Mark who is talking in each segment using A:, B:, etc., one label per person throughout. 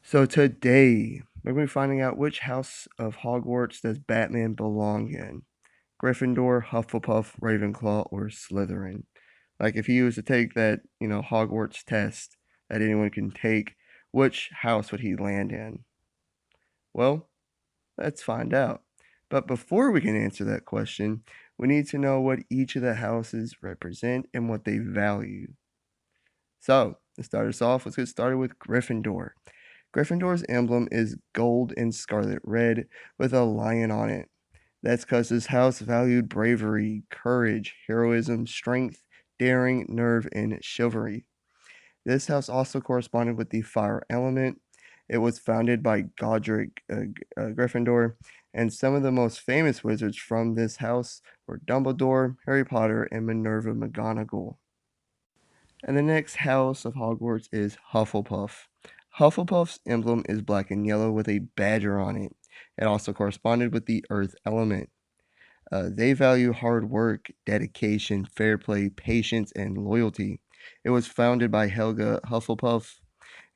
A: So today, we're going to be finding out which house of Hogwarts does Batman belong in. Gryffindor, Hufflepuff, Ravenclaw, or Slytherin. Like if he was to take that, Hogwarts test that anyone can take, which house would he land in? Well, let's find out. But before we can answer that question, we need to know what each of the houses represent and what they value. So, to start us off, let's get started with Gryffindor. Gryffindor's emblem is gold and scarlet red with a lion on it. That's because this house valued bravery, courage, heroism, strength, daring, nerve, and chivalry. This house also corresponded with the fire element. It was founded by Godric Gryffindor, and some of the most famous wizards from this house were Dumbledore, Harry Potter, and Minerva McGonagall. And the next house of Hogwarts is Hufflepuff. Hufflepuff's emblem is black and yellow with a badger on it. It also corresponded with the earth element. They value hard work, dedication, fair play, patience, and loyalty. It was founded by Helga Hufflepuff,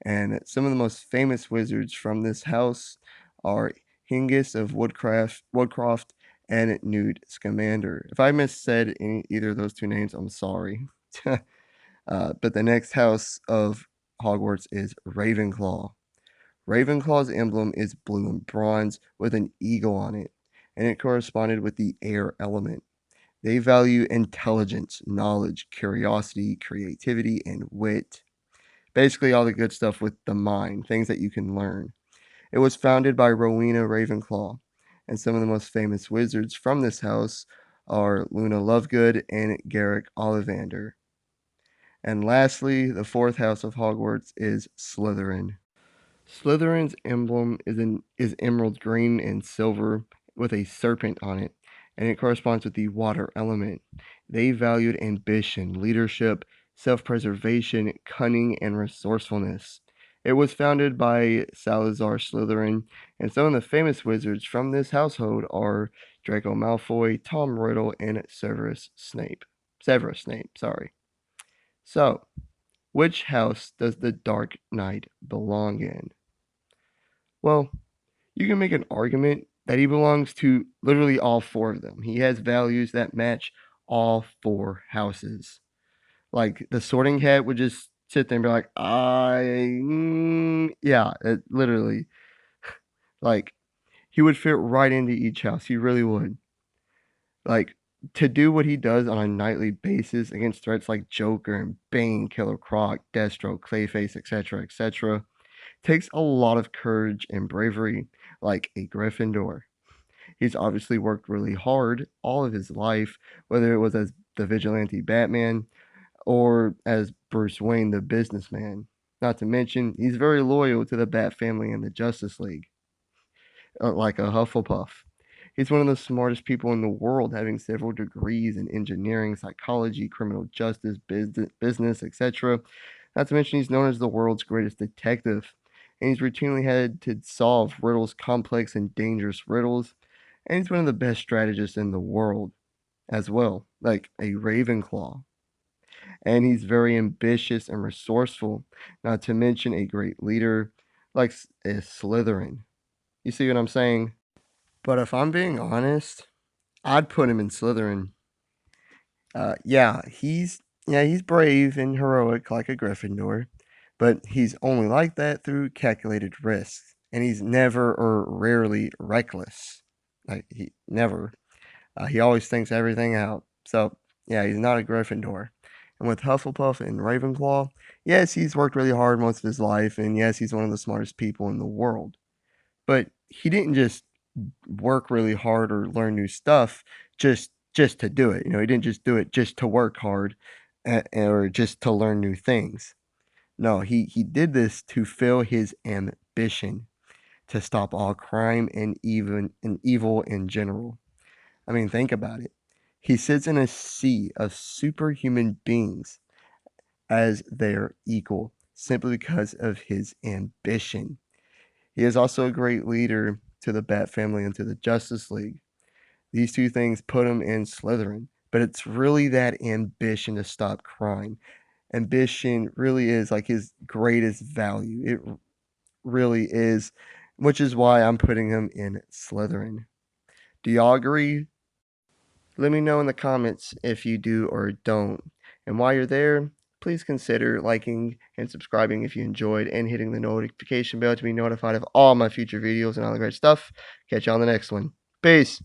A: and some of the most famous wizards from this house are Hengist of Woodcroft, and Newt Scamander. If I missaid either of those two names, I'm sorry. But the next house of Hogwarts is Ravenclaw. Ravenclaw's emblem is blue and bronze with an eagle on it, and it corresponded with the air element. They value intelligence, knowledge, curiosity, creativity, and wit. Basically, all the good stuff with the mind, things that you can learn. It was founded by Rowena Ravenclaw, and some of the most famous wizards from this house are Luna Lovegood and Garrick Ollivander. And lastly, the fourth house of Hogwarts is Slytherin. Slytherin's emblem is emerald green and silver with a serpent on it, and it corresponds with the water element. They valued ambition, leadership, self-preservation, cunning, and resourcefulness. It was founded by Salazar Slytherin, and some of the famous wizards from this household are Draco Malfoy, Tom Riddle, and Severus Snape. Severus Snape, sorry. So, which house does the Dark Knight belong in? Well, you can make an argument that he belongs to literally all four of them. He has values that match all four houses. Like the Sorting Hat would just sit there and be like, yeah, literally. Like he would fit right into each house. He really would. Like to do what he does on a nightly basis against threats like Joker and Bane, Killer Croc, Deathstroke, Clayface, etc., takes a lot of courage and bravery, like a Gryffindor. He's obviously worked really hard all of his life, whether it was as the vigilante Batman or as Bruce Wayne, the businessman. Not to mention, he's very loyal to the Bat family and the Justice League, like a Hufflepuff. He's one of the smartest people in the world, having several degrees in engineering, psychology, criminal justice, business, etc. Not to mention, he's known as the world's greatest detective, and he's routinely had to solve riddles, complex and dangerous riddles, and he's one of the best strategists in the world as well, like a Ravenclaw. And he's very ambitious and resourceful, not to mention a great leader, like a Slytherin. You see what I'm saying? But if I'm being honest, I'd put him in Slytherin. Yeah, he's brave and heroic like a Gryffindor, but he's only like that through calculated risks, and he's never or rarely reckless. Like he never. He always thinks everything out. So yeah, he's not a Gryffindor. And with Hufflepuff and Ravenclaw, yes, he's worked really hard most of his life, and yes, he's one of the smartest people in the world. But he didn't just work really hard or learn new stuff just to do it. He didn't just do it just to work hard or just to learn new things. No, he did this to fill his ambition to stop all crime and evil in general. I mean, think about it. He sits in a sea of superhuman beings as their equal simply because of his ambition. He is also a great leader to the Bat family and to the Justice League. These two things put him in Slytherin, but it's really that ambition to stop crime. Ambition really is like his greatest value. It really is, which is why I'm putting him in Slytherin. Do y'all agree? Let me know in the comments if you do or don't. And while you're there, please consider liking and subscribing if you enjoyed and hitting the notification bell to be notified of all my future videos and all the great stuff. Catch you on the next one. Peace.